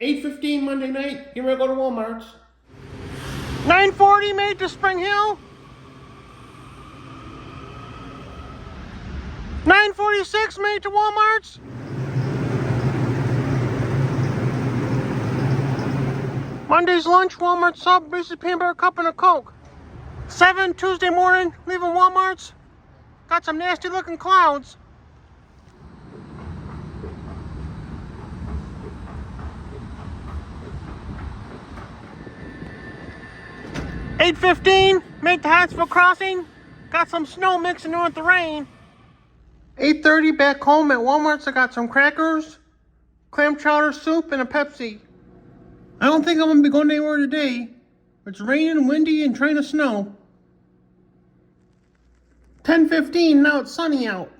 8:15 Monday night, here I go to Walmart's. 9:40 made to Spring Hill. 9:46 made to Walmart's. Monday's lunch, Walmart sub, Reese's Peanut Butter Cup and a Coke. 7 Tuesday morning, leaving Walmart's. Got some nasty looking clouds. $8:15, made to Huntsville Crossing. Got some snow mixing in with the rain. 8:30, back home at Walmart's. I got some crackers, clam chowder soup, and a Pepsi. I don't think I'm going to be going anywhere today. It's raining, windy, and trying to snow. 10:15, now it's sunny out.